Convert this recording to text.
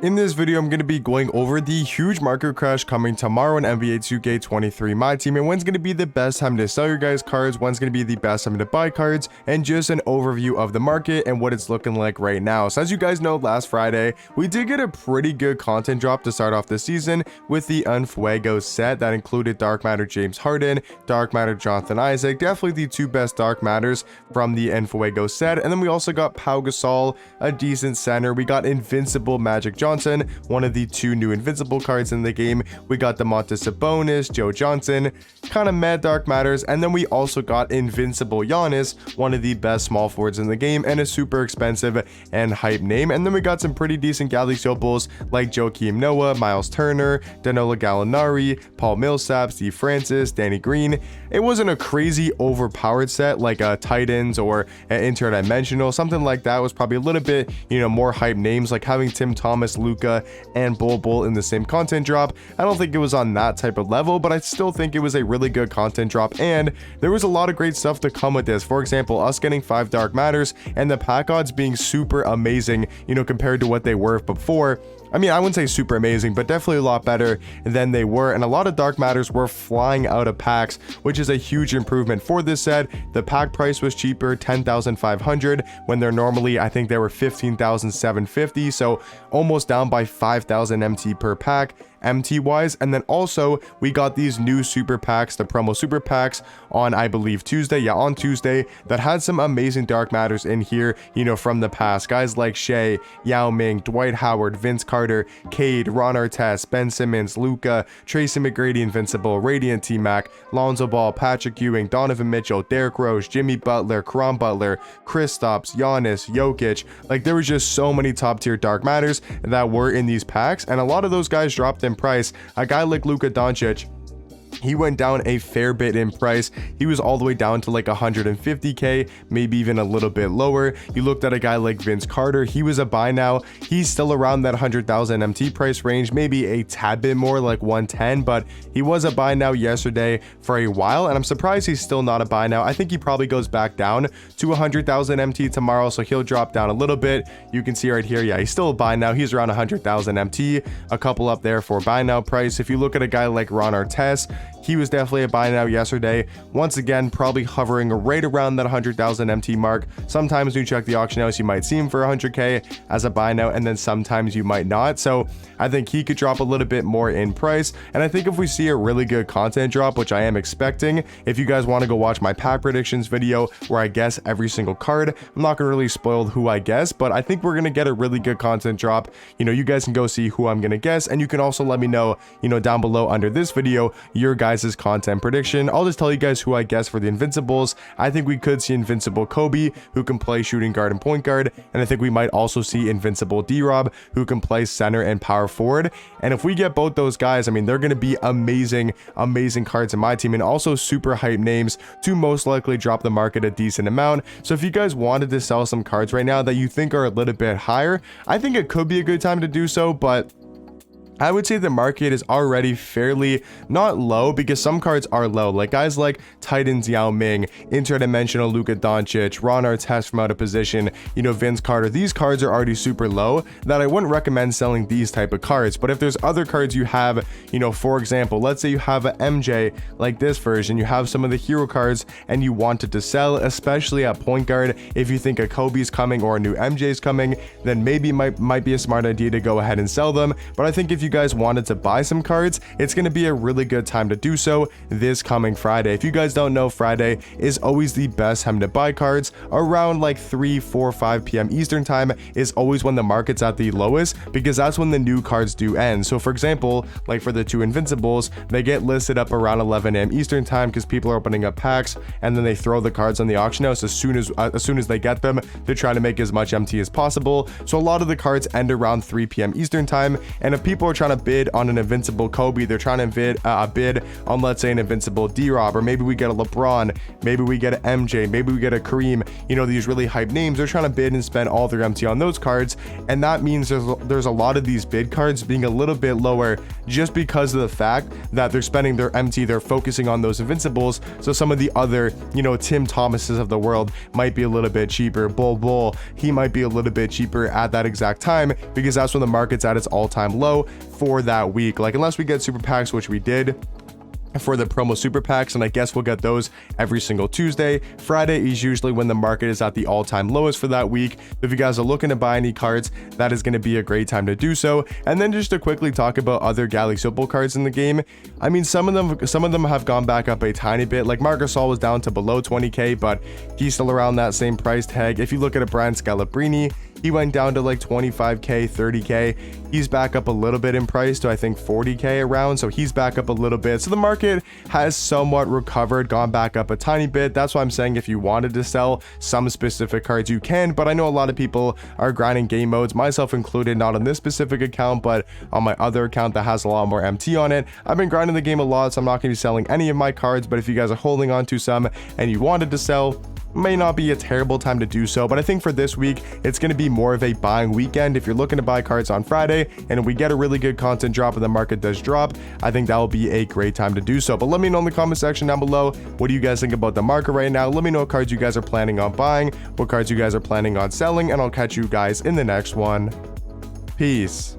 In this video, I'm going to be going over the huge market crash coming tomorrow in NBA 2K23 Myteam, and when's going to be the best time to sell your guys' cards, when's going to be the best time to buy cards, and just an overview of the market and what it's looking like right now. So as you guys know, last Friday, we did get a pretty good content drop to start off the season with the Unfuego set that included Dark Matter James Harden, Dark Matter Jonathan Isaac, definitely the two best Dark Matters from the Unfuego set. And then we also got Pau Gasol, a decent center. We got Invincible Magic Johnson, one of the two new Invincible cards in the game. We got Domantas Sabonis, Joe Johnson, kind of mad Dark Matters, and then we also got Invincible Giannis, one of the best small forwards in the game and a super expensive and hype name. And then we got some pretty decent Galaxy Opals like Joakim Noah, Miles Turner, Danilo Gallinari, Paul Millsap, Steve Francis, Danny Green. It wasn't a crazy overpowered set like a Titans or an Interdimensional. Something like that was probably a little bit, more hype names, like having Tim Thomas, Luka, and Bol in the same content drop. I don't think it was on that type of level, but I still think it was a really good content drop, and there was a lot of great stuff to come with this. For example, us getting 5 Dark Matters and the pack odds being super amazing, compared to what they were before. I mean, I wouldn't say super amazing, but definitely a lot better than they were. And a lot of Dark Matters were flying out of packs, which is a huge improvement for this set. The pack price was cheaper, 10,500, when they're normally, I think they were 15,750. So almost down by 5,000 MT per pack. MT wise. And then also we got these new super packs, the promo super packs, on I believe Tuesday, on Tuesday, that had some amazing Dark Matters in here, from the past. Guys like Shea, Yao Ming, Dwight Howard, Vince Carter, Cade, Ron Artest, Ben Simmons, Luka, Tracy McGrady Invincible, Radiant T-Mac, Lonzo Ball, Patrick Ewing, Donovan Mitchell, Derrick Rose, Jimmy Butler, Caron Butler, Kristaps, Giannis, Jokic. Like, there was just so many top tier Dark Matters that were in these packs, and a lot of those guys dropped in price. A guy like Luka Doncic, he went down a fair bit in price. He was all the way down to like 150k, maybe even a little bit lower. You looked at a guy like Vince Carter, he was a buy now. He's still around that 100,000 MT price range, maybe a tad bit more, like 110, but he was a buy now yesterday for a while, and I'm surprised he's still not a buy now. I think he probably goes back down to 100,000 MT tomorrow, so he'll drop down a little bit. You can see right here, yeah, he's still a buy now. He's around 100,000 MT, a couple up there for buy now price. If you look at a guy like Ron Artest, he was definitely a buy now yesterday. Once again, probably hovering right around that 100,000 MT mark. Sometimes when you check the auction house, you might see him for 100k as a buy now, and then sometimes you might not. So I think he could drop a little bit more in price. And I think if we see a really good content drop, which I am expecting, if you guys want to go watch my pack predictions video where I guess every single card, I'm not going to really spoil who I guess, but I think we're going to get a really good content drop. You guys can go see who I'm going to guess, and you can also let me know, down below under this video, your guys' content prediction. I'll just tell you guys who I guess for the Invincibles. I think we could see Invincible Kobe, who can play shooting guard and point guard, and I think we might also see Invincible D-Rob, who can play center and power forward. And if we get both those guys, I mean, they're going to be amazing cards in my team, and also super hype names to most likely drop the market a decent amount. So if you guys wanted to sell some cards right now that you think are a little bit higher, I think it could be a good time to do so, but I would say the market is already fairly not low, because some cards are low, like guys like Titans Yao Ming, Interdimensional Luka Doncic, Ron Artest from out of position, Vince Carter. These cards are already super low that I wouldn't recommend selling these type of cards. But if there's other cards you have, for example, let's say you have an MJ like this version, you have some of the hero cards and you wanted to sell, especially at point guard. If you think a Kobe's coming or a new MJ's coming, then maybe it might be a smart idea to go ahead and sell them. But I think if you guys wanted to buy some cards, it's going to be a really good time to do so this coming Friday. If you guys don't know, Friday is always the best time to buy cards. Around like 3, 4, 5 p.m. Eastern time is always when the market's at the lowest, because that's when the new cards do end. So for example, like for the two Invincibles, they get listed up around 11 a.m. Eastern time because people are opening up packs, and then they throw the cards on the auction house as soon as they get them to try to make as much MT as possible. So a lot of the cards end around 3 p.m. Eastern time, and if people are trying to bid on an invincible Kobe, they're trying to bid on, let's say, an invincible D-Rob, or maybe we get a LeBron, maybe we get an MJ, maybe we get a Kareem, you know, these really hype names. They're trying to bid and spend all their MT on those cards, and that means there's a lot of these bid cards being a little bit lower just because of the fact that they're spending their MT, they're focusing on those invincibles. So some of the other, you know, Tim Thomases of the world might be a little bit cheaper. Bull, he might be a little bit cheaper at that exact time, because that's when the market's at its all-time low for that week. Like, unless we get super packs, which we did for the promo super packs, and I guess we'll get those every single Tuesday. Friday is usually when the market is at the all-time lowest for that week. If you guys are looking to buy any cards, that is going to be a great time to do so. And then just to quickly talk about other Galaxy Football cards in the game, I mean, some of them have gone back up a tiny bit. Like Marc Gasol was down to below 20k, but he's still around that same price tag. If you look at a Brian Scalabrine, he went down to like 25k, 30k. He's back up a little bit in price to, I think, 40k around, so he's back up a little bit. So the market has somewhat recovered, gone back up a tiny bit. That's why I'm saying if you wanted to sell some specific cards, you can, but I know a lot of people are grinding game modes, myself included, not on this specific account, but on my other account that has a lot more MT on it. I've been grinding the game a lot, so I'm not going to be selling any of my cards, but if you guys are holding on to some and you wanted to sell, may not be a terrible time to do so. But I think for this week, it's going to be more of a buying weekend. If you're looking to buy cards on Friday and we get a really good content drop and the market does drop, I think that will be a great time to do so. But let me know in the comment section down below, what do you guys think about the market right now? Let me know what cards you guys are planning on buying, what cards you guys are planning on selling, and I'll catch you guys in the next one. Peace.